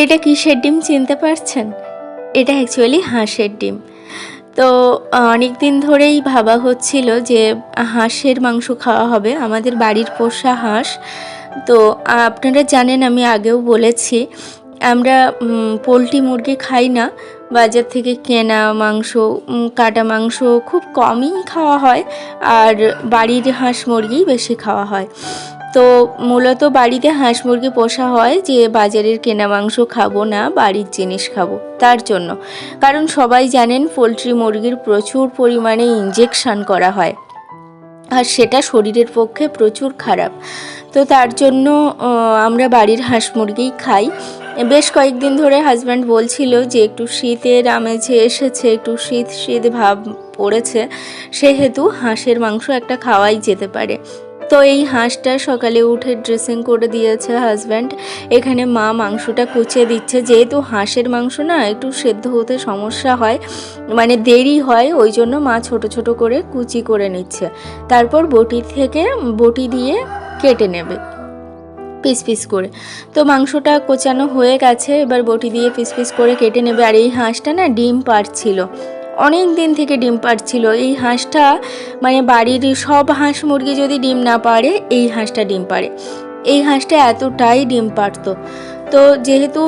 এটা কিসের ডিম চিনতে পারছেন? এটা অ্যাকচুয়ালি হাঁসের ডিম। তো অনেক দিন ধরেই ভাবা হচ্ছিল যে হাঁসের মাংস খাওয়া হবে, আমাদের বাড়ির পোষা হাঁস। তো আপনারা জানেন, আমি আগেও বলেছি, আমরা পোলট্রি মুরগি খাই না, বাজার থেকে কেনা মাংস, কাটা মাংস খুব কমই খাওয়া হয়, আর বাড়ির হাঁস মুরগিই বেশি খাওয়া হয়। তো মূলত বাড়িতে হাঁস মুরগি পোষা হয় যে বাজারের কেনা মাংস খাবো না, বাড়ির জিনিস খাবো, তার জন্য। কারণ সবাই জানেন পোলট্রি মুরগির প্রচুর পরিমাণে ইনজেকশন করা হয়, আর সেটা শরীরের পক্ষে প্রচুর খারাপ। তো তার জন্য আমরা বাড়ির হাঁস মুরগিই খাই। বেশ কয়েকদিন ধরে হাজব্যান্ড বলছিল যে একটু শীতের আমেজে এসেছে, একটু শীত শীত ভাব পড়েছে, সেহেতু হাঁসের মাংস একটা খাওয়াই যেতে পারে। তো এই হাঁসটা সকালে উঠে ড্রেসিং করে দিয়েছে হাজব্যান্ড। এখানে মা মাংসটা কুচিয়ে দিচ্ছে, যেহেতু হাঁসের মাংস না একটু সেদ্ধ হতে সমস্যা হয়, মানে দেরি হয়, ওই জন্য মা ছোট ছোট করে কুচি করে নিচ্ছে। তারপর বটি দিয়ে কেটে নেবে পিস পিস করে। তো মাংসটা কোচানো হয়ে গেছে, এবার বটি দিয়ে পিস পিস করে কেটে নেবে। আর এই হাঁসটা না ডিম পাড়ছিল, অনেক দিন থেকে ডিম পাড়ছিল এই হাঁসটা। মানে বাড়ির সব হাঁস মুরগি যদি ডিম না পাড়ে, এই হাঁসটা ডিম পাড়ে। এই হাঁসটা এতটাই ডিম পাড়তো। তো যেহেতু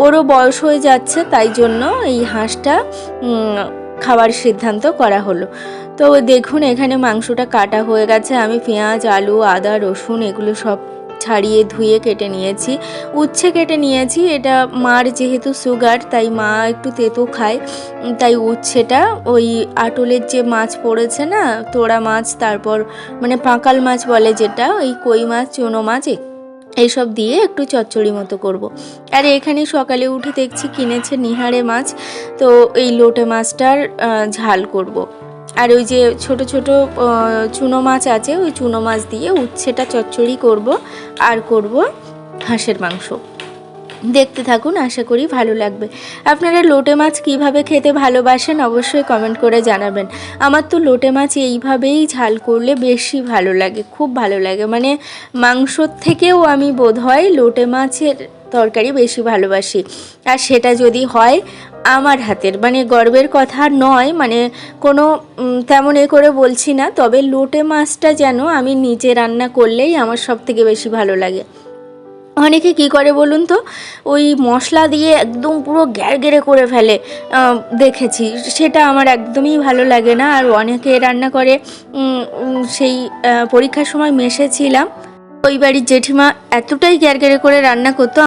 ওরও বয়স হয়ে যাচ্ছে, তাই জন্য এই হাঁসটা খাওয়ার সিদ্ধান্ত করা হলো। তো দেখুন, এখানে মাংসটা কাটা হয়ে গেছে। আমি পেঁয়াজ, আলু, আদা, রসুন এগুলো সব ছাড়িয়ে ধুয়ে কেটে নিয়েছি, উচ্ছে কেটে নিয়েছি। এটা মার যেহেতু সুগার, তাই মা একটু তেতো খায়, তাই উচ্ছেটা ওই আটলের যে মাছ পড়েছে না, তোড়া মাছ, তারপর মানে পাঁকাল মাছ বলে যেটা, ওই কই মাছ, চুনো মাছ, এইসব দিয়ে একটু চচ্চড়ি মতো করব। আর এখানে সকালে উঠে দেখছি কিনেছে নিহারে মাছ, তো এই লোটে মাছটার ঝাল করব। আর ওই যে ছোট ছোট চুনো মাছ আছে, ওই চুনো মাছ দিয়ে উচ্ছেটা চচ্চড়ি করব, আর করব হাঁসের মাংস। দেখতে থাকুন, আশা করি ভালো লাগবে। আপনারা লোটে মাছ কিভাবে খেতে ভালোবাসেন অবশ্যই কমেন্ট করে জানাবেন। আমার তো লোটে মাছ এইভাবেই ঝাল করলে বেশি ভালো লাগে, খুব ভালো লাগে। মানে মাংসর থেকেও আমি বোধহয় লোটে মাছের তরকারি বেশি ভালোবাসি। আর সেটা যদি হয় আমার হাতের, মানে গর্বের কথা নয়, মানে কোনো তেমন করে বলছি না, তবে লোটে মাছটা যেন আমি নিজে রান্না করলেই আমার সব থেকে বেশি ভালো লাগে। অনেকে কি করে বলুন তো, ওই মশলা দিয়ে একদম পুরো গ্যারগেরে করে ফেলে, দেখেছি, সেটা আমার একদমই ভালো লাগে না। আর অনেকে রান্না করে, সেই পরীক্ষার সময় মেসেছিলাম, ওই বাড়ির জেঠিমা এতটাই গ্যারগেরে করে রান্না করতো,